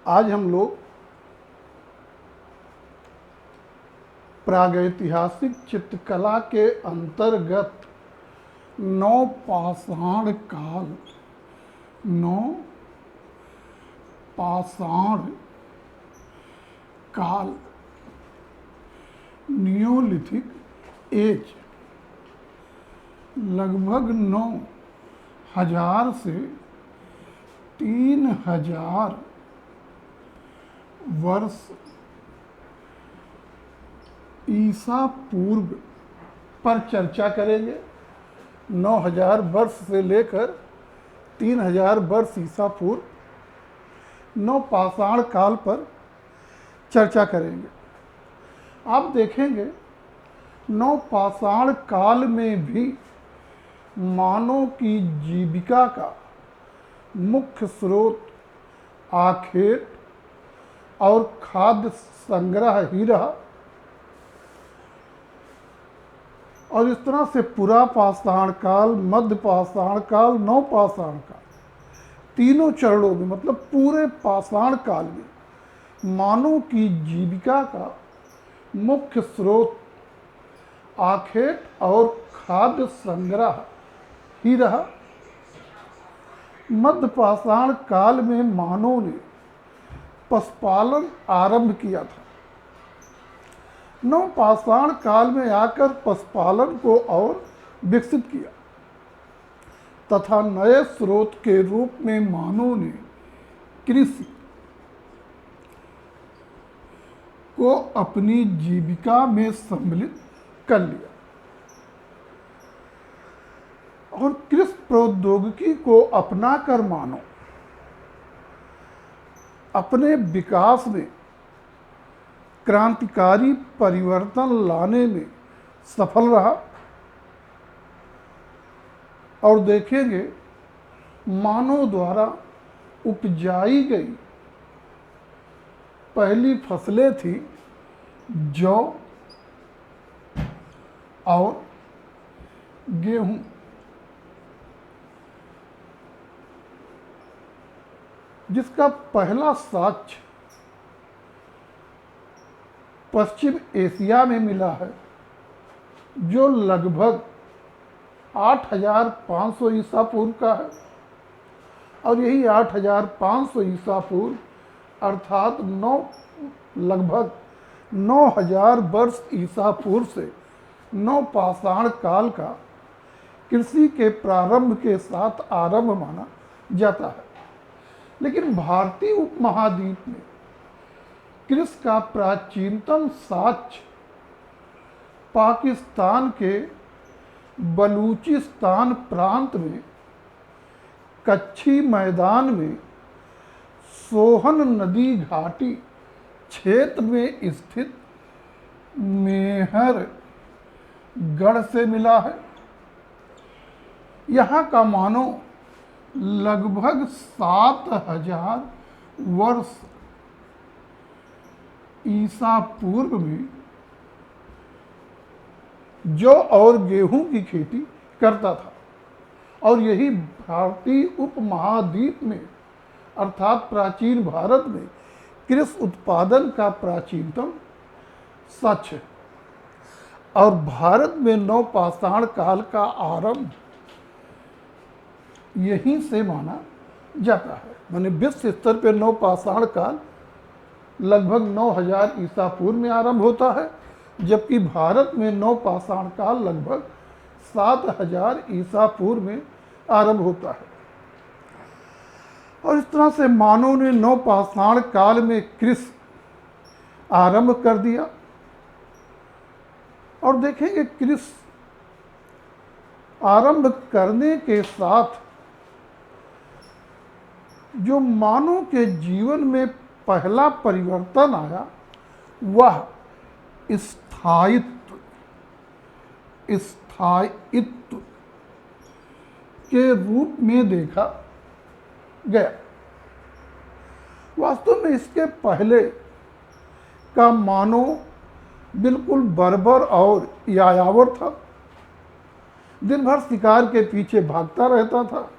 आज हम लोग प्रागैतिहासिक चित्रकला के अंतर्गत नवपाषाण काल नियोलिथिक एज लगभग 9000 से 3000 वर्ष ईसा पूर्व पर चर्चा करेंगे। 9000 वर्ष से लेकर 3000 वर्ष ईसा पूर्व नवपाषाण काल पर चर्चा करेंगे। आप देखेंगे नवपाषाण काल में भी मानव की जीविका का मुख्य स्रोत आखेट और खाद्य संग्रह ही रहा। और इस तरह से पुरा पाषाण काल, मध्य पाषाण काल, नवपाषाण काल, तीनों चरणों में मतलब पूरे पाषाण काल में मानव की जीविका का मुख्य स्रोत आखेट और खाद्य संग्रह ही रहा। मध्य पाषाण काल में मानव ने पशुपालन आरंभ किया था। नवपाषाण काल में आकर पशुपालन को और विकसित किया तथा नए स्रोत के रूप में मानव ने कृषि को अपनी जीविका में सम्मिलित कर लिया और कृषि प्रौद्योगिकी को अपनाकर मानव अपने विकास में क्रांतिकारी परिवर्तन लाने में सफल रहा। और देखेंगे मानव द्वारा उपजाई गई पहली फसलें थी जौ और गेहूं। जिसका पहला साक्ष्य पश्चिम एशिया में मिला है, जो लगभग 8500 ईसा पूर्व का है। और यही 8500 ईसा पूर्व अर्थात लगभग 9000 वर्ष ईसा पूर्व से नवपाषाण काल का कृषि के प्रारंभ के साथ आरंभ माना जाता है। लेकिन भारतीय उपमहाद्वीप में कृषि का प्राचीनतम साक्ष्य पाकिस्तान के बलूचिस्तान प्रांत में कच्छी मैदान में सोहन नदी घाटी क्षेत्र में स्थित मेहर गढ़ से मिला है। यहाँ का मानव लगभग 7000 वर्ष ईसा पूर्व में जौ और गेहूं की खेती करता था। और यही भारतीय उपमहाद्वीप में अर्थात प्राचीन भारत में कृषि उत्पादन का प्राचीनतम साक्ष्य है। और भारत में नवपाषाण काल का आरंभ यहीं से माना जाता है। माने विश्व स्तर पर नवपाषाण काल लगभग 9000 ईसा पूर्व में आरंभ होता है, जबकि भारत में नवपाषाण काल लगभग 7000 ईसा पूर्व में आरंभ होता है। और इस तरह से मानव ने नवपाषाण काल में कृषि आरंभ कर दिया। और देखेंगे कृषि आरंभ करने के साथ जो मानव के जीवन में पहला परिवर्तन आया वह स्थायित्व के रूप में देखा गया। वास्तव में इसके पहले का मानव बिल्कुल बर्बर और यायावर था। दिन भर शिकार के पीछे भागता रहता था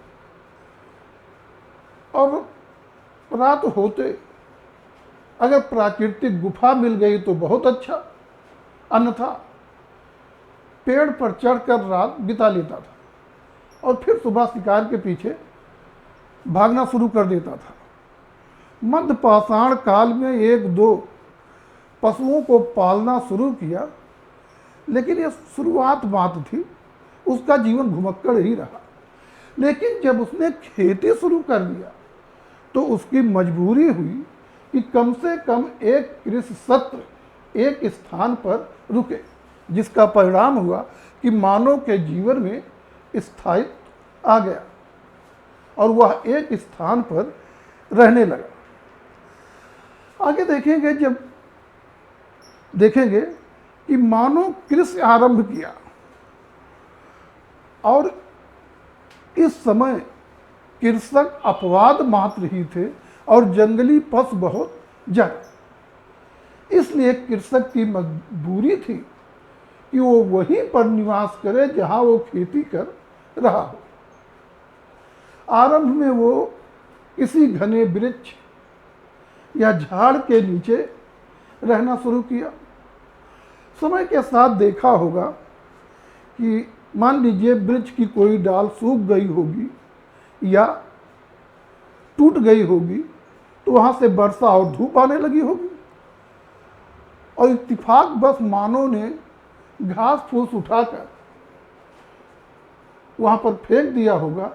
और रात होते अगर प्राकृतिक गुफा मिल गई तो बहुत अच्छा, अन्यथा पेड़ पर चढ़कर रात बिता लेता था और फिर सुबह शिकार के पीछे भागना शुरू कर देता था। मध्य पाषाण काल में एक दो पशुओं को पालना शुरू किया, लेकिन यह शुरुआत मात्र थी, उसका जीवन घुमक्कड़ ही रहा। लेकिन जब उसने खेती शुरू कर दिया तो उसकी मजबूरी हुई कि कम से कम एक कृषि सत्र एक स्थान पर रुके, जिसका परिणाम हुआ कि मानव के जीवन में स्थायित्व आ गया और वह एक स्थान पर रहने लगा। आगे देखेंगे कि मानव कृषि आरंभ किया और इस समय कृषक अपवाद मात्र ही थे और जंगली पशु बहुत ज्यादा। इसलिए कृषक की मजबूरी थी कि वो वहीं पर निवास करे जहां वो खेती कर रहा हो। आरंभ में वो किसी घने वृक्ष या झाड़ के नीचे रहना शुरू किया। समय के साथ देखा होगा कि मान लीजिए वृक्ष की कोई डाल सूख गई होगी या टूट गई होगी, तो वहां से वर्षा और धूप आने लगी होगी और इत्तेफाक बस मानव ने घास फूस उठाकर वहां पर फेंक दिया होगा,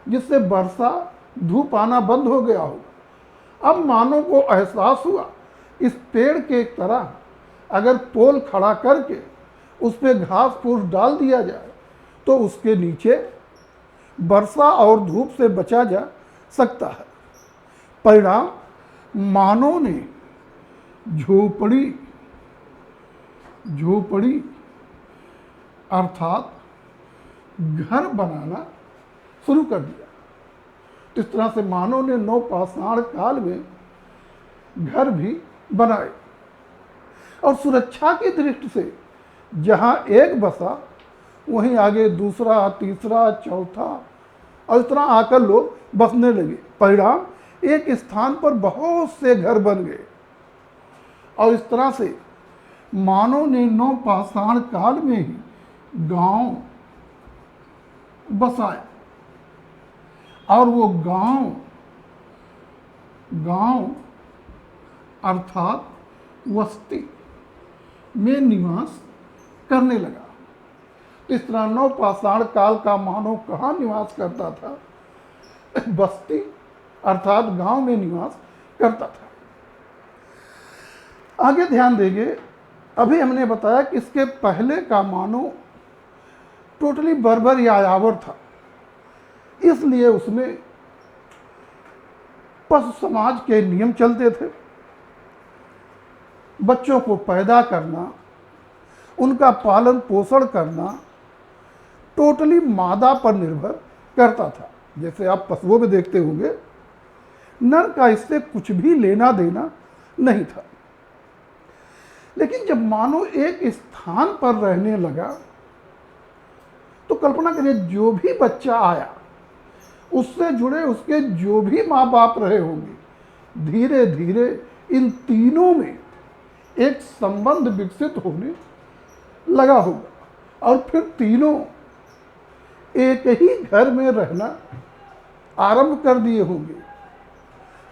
जिससे वर्षा धूप आना बंद हो गया होगा। अब मानव को एहसास हुआ इस पेड़ के तरह अगर पोल खड़ा करके उस पर घास फूस डाल दिया जाए तो उसके नीचे वर्षा और धूप से बचा जा सकता है। परिणाम, मानव ने झोपड़ी अर्थात घर बनाना शुरू कर दिया। तो इस तरह से मानव ने नवपाषाण काल में घर भी बनाए और सुरक्षा की दृष्टि से जहां एक बसा वहीं आगे दूसरा, तीसरा, चौथा और इस तरह आकर लोग बसने लगे। परिणाम, एक स्थान पर बहुत से घर बन गए और इस तरह से मानव ने नवपाषाण काल में ही गांव बसाए और वो गांव अर्थात वस्ती में निवास करने लगा। इस तरह नवपाषाण काल का मानव कहाँ निवास करता था? बस्ती अर्थात गांव में निवास करता था। आगे ध्यान देंगे, अभी हमने बताया कि इसके पहले का मानव टोटली बर्बर या यायावर था, इसलिए उसमें पशु समाज के नियम चलते थे। बच्चों को पैदा करना, उनका पालन पोषण करना टोटली मादा पर निर्भर करता था। जैसे आप पशुओं में देखते होंगे, नर का इससे कुछ भी लेना देना नहीं था। लेकिन जब मानव एक स्थान पर रहने लगा तो कल्पना करिए, जो भी बच्चा आया उससे जुड़े उसके जो भी माँ बाप रहे होंगे, धीरे धीरे इन तीनों में एक संबंध विकसित होने लगा होगा और फिर तीनों एक ही घर में रहना आरंभ कर दिए होंगे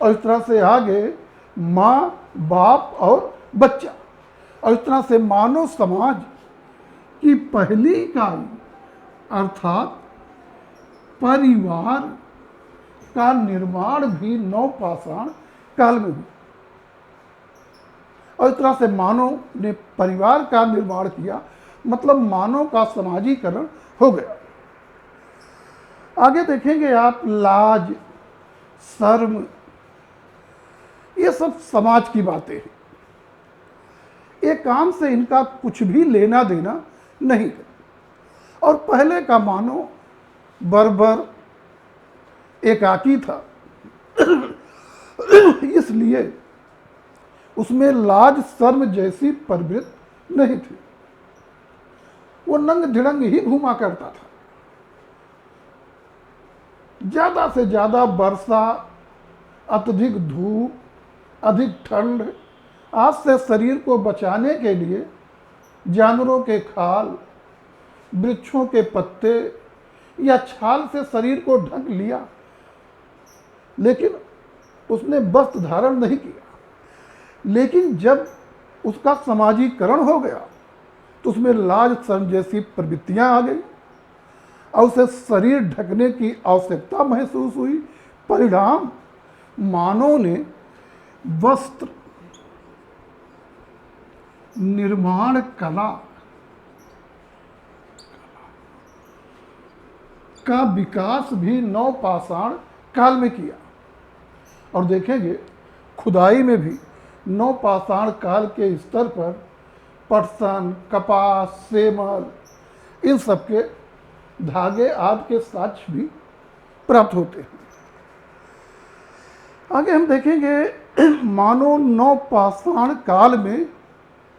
और इस तरह से आगे माँ, बाप और बच्चा और इस तरह से मानव समाज की पहली इकाई अर्थात परिवार का निर्माण भी नवपाषाण काल में हुआ और इस तरह से मानव ने परिवार का निर्माण किया, मतलब मानव का समाजीकरण हो गया। आगे देखेंगे आप, लाज, शर्म, ये सब समाज की बातें हैं। एक काम से इनका कुछ भी लेना देना नहीं है और पहले का मानव बर्बर एकाकी था, इसलिए उसमें लाज शर्म जैसी प्रवृत्ति नहीं थी। वो नंग धिड़ंग ही घूमा करता था। ज्यादा से ज्यादा वर्षा, अत्यधिक धूप, अधिक ठंड, आज से शरीर को बचाने के लिए जानवरों के खाल, वृक्षों के पत्ते या छाल से शरीर को ढक लिया, लेकिन उसने वस्त्र धारण नहीं किया। लेकिन जब उसका समाजीकरण हो गया तो उसमें लाज शर्म जैसी प्रवृत्तियां आ गई और उसे शरीर ढकने की आवश्यकता महसूस हुई। परिणाम, मानव ने वस्त्र निर्माण कला का विकास भी नवपाषाण काल में किया। और देखेंगे खुदाई में भी नवपाषाण काल के स्तर पर पटसन, कपास, सेमल, इन सब के धागे आदि के साक्ष्य भी प्राप्त होते हैं। आगे हम देखेंगे मानव नवपाषाण काल में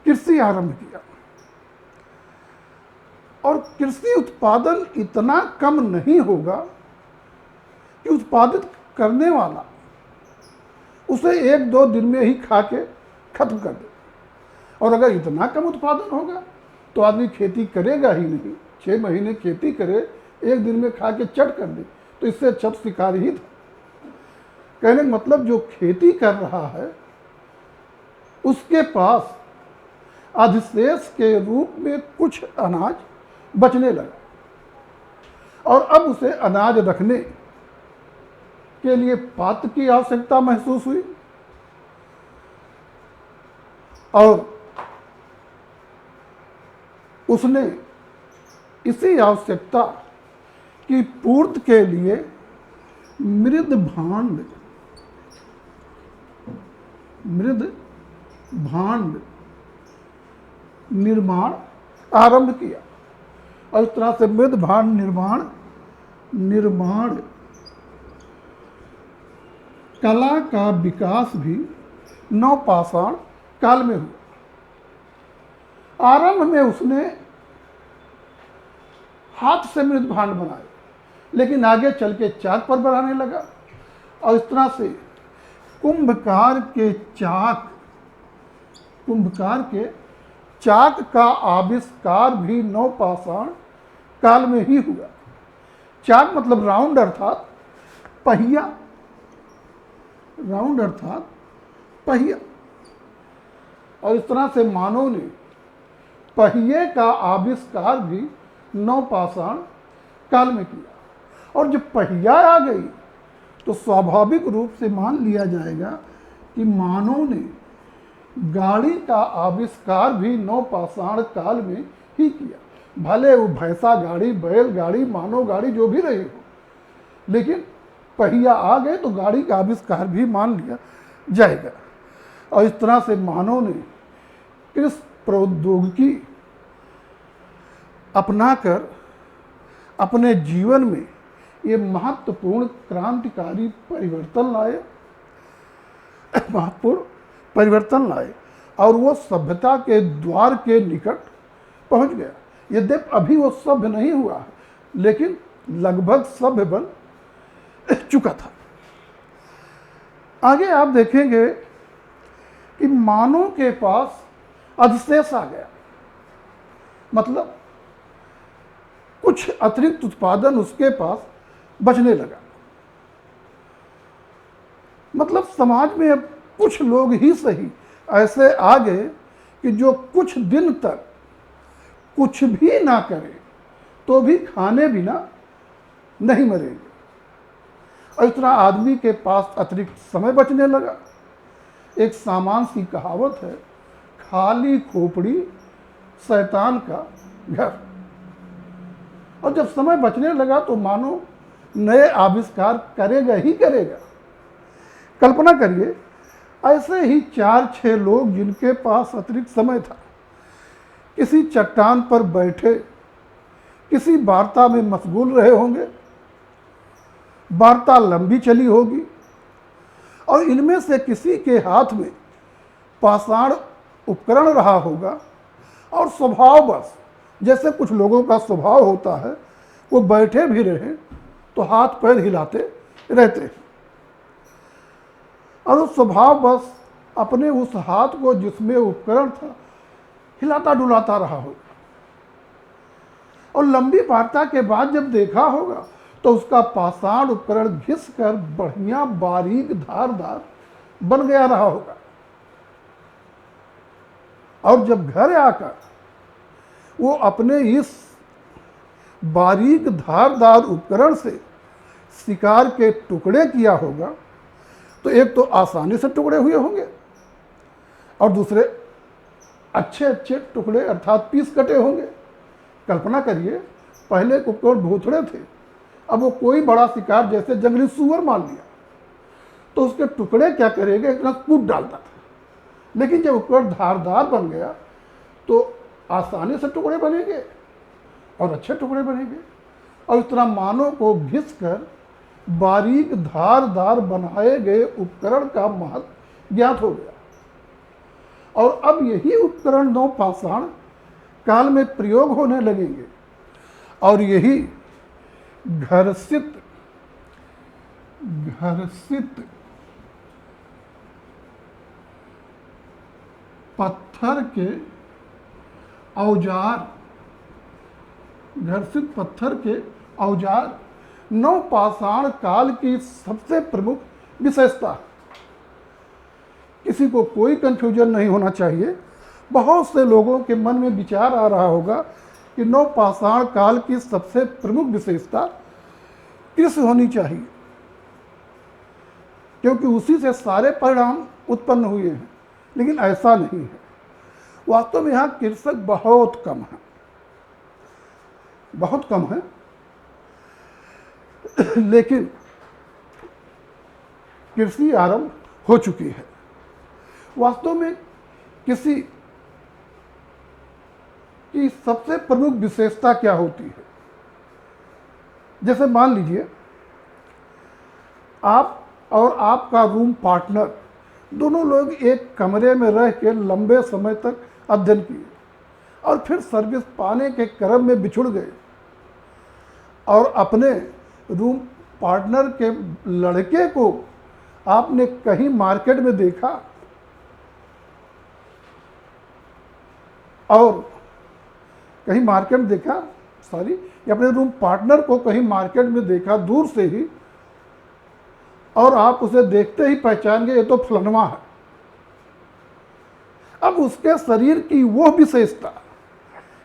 कृषि आरंभ किया और कृषि उत्पादन इतना कम नहीं होगा कि उत्पादित करने वाला उसे 1-2 दिन में ही खा के खत्म कर दे। और अगर इतना कम उत्पादन होगा तो आदमी खेती करेगा ही नहीं। 6 महीने खेती करे, 1 दिन में खा के चट कर दे, तो इससे अच्छा शिकार ही था। कहने का मतलब जो खेती कर रहा है उसके पास अधिशेष के रूप में कुछ अनाज बचने लगा और अब उसे अनाज रखने के लिए पात्र की आवश्यकता महसूस हुई और उसने इसी आवश्यकता की पूर्ति के लिए मृद भांड निर्माण आरंभ किया। और इस तरह से मृद भांड निर्माण कला का विकास भी नवपाषाण काल में हुआ। आरंभ में उसने हाथ से मृद भांड बनाए, लेकिन आगे चल के चाक पर बनाने लगा और इस तरह से कुंभकार के चाक का आविष्कार भी नवपाषाण काल में ही हुआ। चाक मतलब राउंड अर्थात पहिया, और इस तरह से मानव ने पहिए का आविष्कार भी नवपाषाण काल में किया। और जब पहिया आ गई तो स्वाभाविक रूप से मान लिया जाएगा कि मानव ने गाड़ी का आविष्कार भी नवपाषाण काल में ही किया। भले वो भैंसा गाड़ी, बैल गाड़ी, मानव गाड़ी जो भी रही हो, लेकिन पहिया आ गए तो गाड़ी का आविष्कार भी मान लिया जाएगा। और इस तरह से मानव ने कृषि प्रौद्योगिकी अपनाकर अपने जीवन में ये महत्वपूर्ण क्रांतिकारी परिवर्तन लाए और वो सभ्यता के द्वार के निकट पहुंच गया। यद्यपि अभी वो सभ्य नहीं हुआ है, लेकिन लगभग सभ्य बन चुका था। आगे आप देखेंगे कि मानव के पास अधिशेष आ गया, मतलब कुछ अतिरिक्त उत्पादन उसके पास बचने लगा। मतलब समाज में अब कुछ लोग ही सही ऐसे आ गए कि जो कुछ दिन तक कुछ भी ना करें तो भी खाने बिना नहीं मरेंगे। और इतना आदमी के पास अतिरिक्त समय बचने लगा। एक सामान्य सी कहावत है, खाली खोपड़ी शैतान का घर। और जब समय बचने लगा तो मानो नए आविष्कार करेगा ही करेगा। कल्पना करिए, ऐसे ही 4-6 लोग जिनके पास अतिरिक्त समय था, किसी चट्टान पर बैठे किसी वार्ता में मशगूल रहे होंगे। वार्ता लंबी चली होगी और इनमें से किसी के हाथ में पाषाण उपकरण रहा होगा और स्वभाववश, जैसे कुछ लोगों का स्वभाव होता है, वो बैठे भी रहे तो हाथ पैर हिलाते रहते हैं। और उस स्वभाववश अपने उस हाथ को जिसमें उपकरण था हिलाता डुलाता रहा होगा, और लंबी वार्ता के बाद जब देखा होगा तो उसका पाषाण उपकरण घिस कर बढ़िया बारीक धारदार बन गया रहा होगा। और जब घर आकर वो अपने इस बारीक धारदार उपकरण से शिकार के टुकड़े किया होगा तो एक तो आसानी से टुकड़े हुए होंगे और दूसरे अच्छे अच्छे टुकड़े अर्थात पीस कटे होंगे। कल्पना करिए, पहले उपकरण भोथड़े थे, अब वो कोई बड़ा शिकार जैसे जंगली सूअर मार लिया तो उसके टुकड़े क्या करेगा, इतना कूट डालता था। लेकिन जब उपकरण धारदार बन गया तो आसानी से टुकड़े बनेंगे और अच्छे टुकड़े बनेंगे, और इस तरह मानव को घिस कर बारीक धारदार बनाए गए उपकरण का महत्व ज्ञात हो गया। और अब यही उपकरण नौ पाषाण काल में प्रयोग होने लगेंगे, और यही घर्षित पत्थर के औजार, घर्षित पत्थर के औजार नौ पाषाण काल की सबसे प्रमुख विशेषता है। किसी को कोई कंफ्यूजन नहीं होना चाहिए। बहुत से लोगों के मन में विचार आ रहा होगा कि नौ पाषाण काल की सबसे प्रमुख विशेषता कृषि होनी चाहिए, क्योंकि उसी से सारे परिणाम उत्पन्न हुए हैं। लेकिन ऐसा नहीं है। वास्तव में यहाँ कृषक बहुत कम है, बहुत कम है। लेकिन कृषि आरंभ हो चुकी है। वास्तव में किसी की सबसे प्रमुख विशेषता क्या होती है? जैसे मान लीजिए आप और आपका रूम पार्टनर दोनों लोग एक कमरे में रह के लंबे समय तक अध्ययन किए और फिर सर्विस पाने के क्रम में बिछुड़ गए, और अपने रूम पार्टनर के लड़के को आपने कहीं मार्केट में देखा और कहीं मार्केट में देखा सॉरी या अपने रूम पार्टनर को कहीं मार्केट में देखा दूर से ही, और आप उसे देखते ही पहचान गए ये तो फलनवा है। अब उसके शरीर की वो विशेषता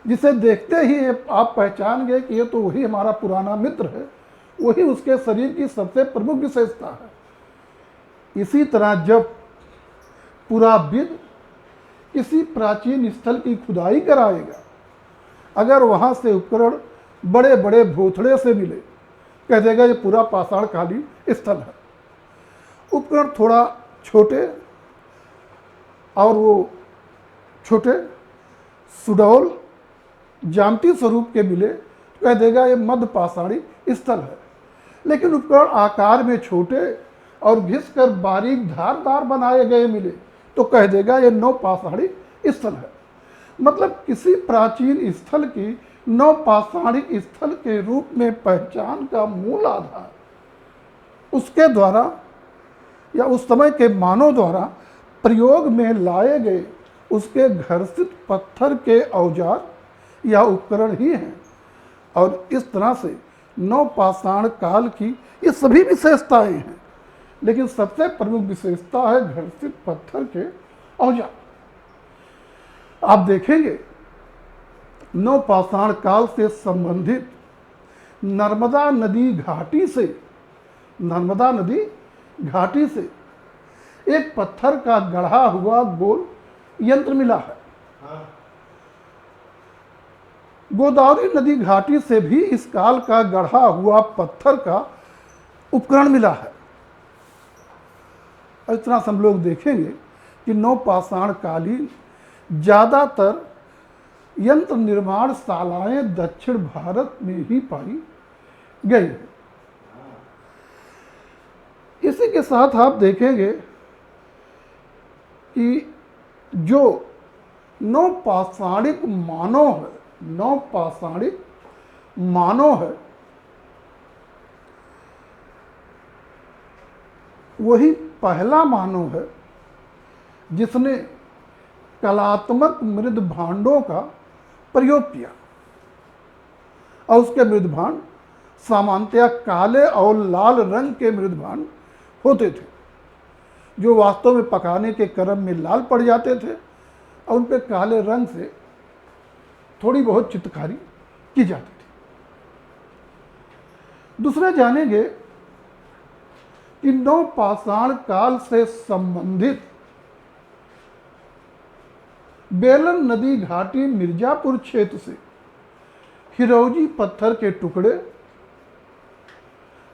जिसे देखते ही आप पहचान गए कि ये तो वही हमारा पुराना मित्र है, वही उसके शरीर की सबसे प्रमुख विशेषता है। इसी तरह जब पुराविद किसी प्राचीन स्थल की खुदाई कराएगा, अगर वहाँ से उपकरण बड़े बड़े भोथड़े से मिले, कह देगा ये पूरा पाषाण कालीन स्थल है। उपकरण थोड़ा छोटे और वो छोटे सुडौल जामती स्वरूप के मिले, कह देगा ये मध्य पाषाणी स्थल है। लेकिन उपकरण आकार में छोटे और घिसकर बारीक धारदार बनाए गए मिले तो कह देगा ये नौ पाषाणी स्थल है। मतलब किसी प्राचीन स्थल की नौ पाषाणिक स्थल के रूप में पहचान का मूल आधार उसके द्वारा या उस समय के मानव द्वारा प्रयोग में लाए गए उसके घर्षित पत्थर के औजार या उपकरण ही हैं। और इस तरह से नौ पाषाण काल की ये सभी विशेषताएं हैं, लेकिन सबसे प्रमुख विशेषता है घर्षित पत्थर के औजार। आप देखेंगे नौ पाषाण काल से संबंधित नर्मदा नदी घाटी से एक पत्थर का गढ़ा हुआ गोल यंत्र मिला है। गोदावरी नदी घाटी से भी इस काल का गढ़ा हुआ पत्थर का उपकरण मिला है। इस तरह से हम लोग देखेंगे कि नौ पाषाण कालीन ज़्यादातर यंत्र निर्माण शालाएं दक्षिण भारत में ही पाई गई है। इसी के साथ आप देखेंगे कि जो नौ पाषाणिक मानव है वही पहला मानव है जिसने कलात्मक मृद भांडों का प्रयोग किया, और उसके मृद भांड सामान्यतया काले और लाल रंग के मृद भांड होते थे, जो वास्तव में पकाने के क्रम में लाल पड़ जाते थे और उन पर काले रंग से थोड़ी बहुत चित्रकारी की जाती थी। दूसरे जानेंगे कि नवपाषाण काल से संबंधित बेलन नदी घाटी मिर्जापुर क्षेत्र से हिरौजी पत्थर के टुकड़े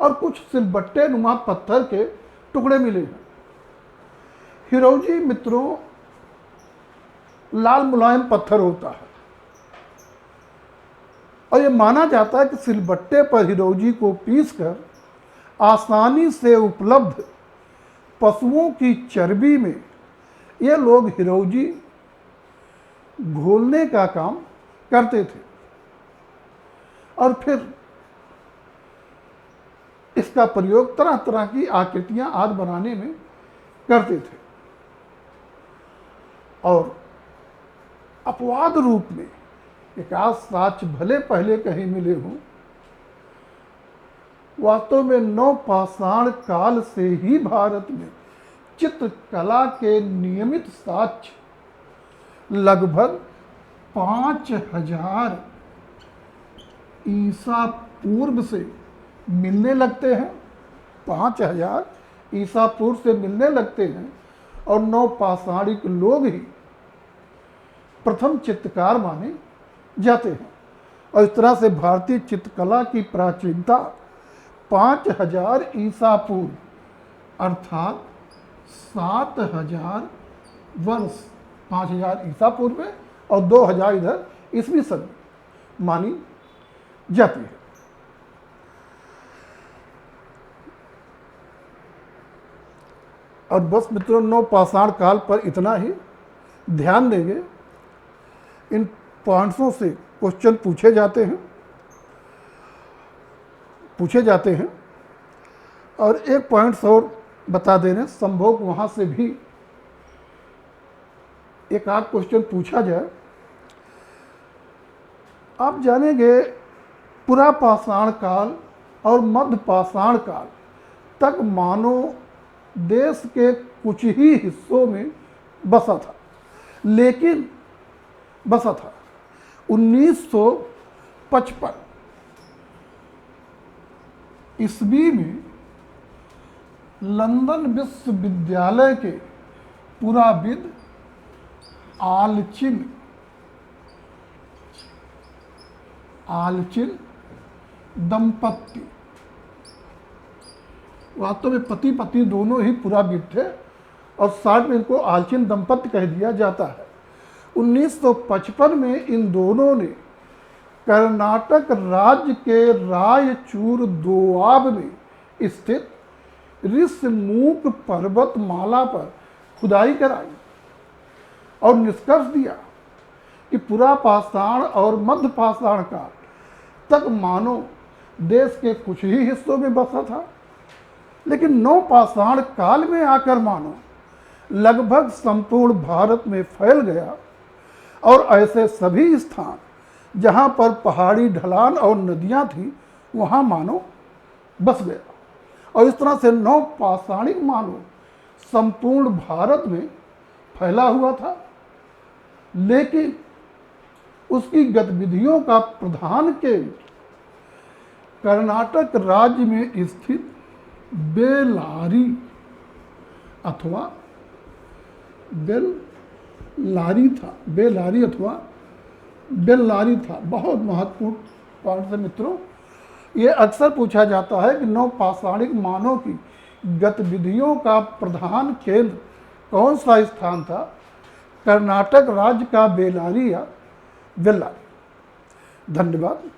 और कुछ सिलबट्टे नुमा पत्थर के टुकड़े मिले हैं। हिरौजी मित्रों लाल मुलायम पत्थर होता है और यह माना जाता है कि सिलबट्टे पर हिरौजी को पीसकर आसानी से उपलब्ध पशुओं की चर्बी में ये लोग हिरौजी घोलने का काम करते थे और फिर इसका प्रयोग तरह तरह की आकृतियां आदि बनाने में करते थे। और अपवाद रूप में एक आध साक्ष्य भले पहले कहीं मिले हों, वास्तव में नवपाषाण काल से ही भारत में चित्रकला के नियमित साक्ष्य लगभग 5000 ईसा पूर्व से मिलने लगते हैं। 5000 ईसा पूर्व से मिलने लगते हैं और नवपाषाणिक लोग ही प्रथम चित्रकार माने जाते हैं। और इस तरह से भारतीय चित्रकला की प्राचीनता 5000 ईसा पूर्व अर्थात 7000 वर्ष, 5000 ईसा पूर्व में और 2000 इधर ईसवी सन में मानी जाती है। और बस मित्रों नवपाषाण काल पर इतना ही। ध्यान देंगे इन पॉइंट्सों से क्वेश्चन पूछे जाते हैं। और एक पॉइंट्स और बता दे रहे हैं, संभव वहाँ से भी एक आध क्वेश्चन पूछा जाए। आप जानेंगे पुरापाषाण काल और मध्यपाषाण काल तक मानव देश के कुछ ही हिस्सों में बसा था, लेकिन बसा था 1955 ईस्वी में लंदन विश्वविद्यालय के पुराविद आलचिन दंपत्ति, वास्तव में पति पत्नी दोनों ही पुराविद थे और साथ में इनको आलचिन दंपत्ति कह दिया जाता है। 1955 में इन दोनों ने कर्नाटक राज्य के रायचूर दोआब में स्थित ऋषिमुख पर्वतमाला पर खुदाई कराई और निष्कर्ष दिया कि पुरापाषाण और मध्यपाषाण काल तक मानव देश के कुछ ही हिस्सों में बसा था, लेकिन नवपाषाण काल में आकर मानव लगभग संपूर्ण भारत में फैल गया और ऐसे सभी स्थान जहाँ पर पहाड़ी ढलान और नदियाँ थीं वहाँ मानव बस गया। और इस तरह से नवपाषाणिक मानव संपूर्ण भारत में फैला हुआ था, लेकिन उसकी गतिविधियों का प्रधान केंद्र कर्नाटक राज्य में स्थित बेल्लारी अथवा बेल्लारी था। बहुत महत्वपूर्ण पॉइंट है मित्रों। ये अक्सर पूछा जाता है कि नवपाषाणिक मानव की गतिविधियों का प्रधान केंद्र कौन सा स्थान था? कर्नाटक राज्य का बेल्लारी या बेल्लारी। धन्यवाद।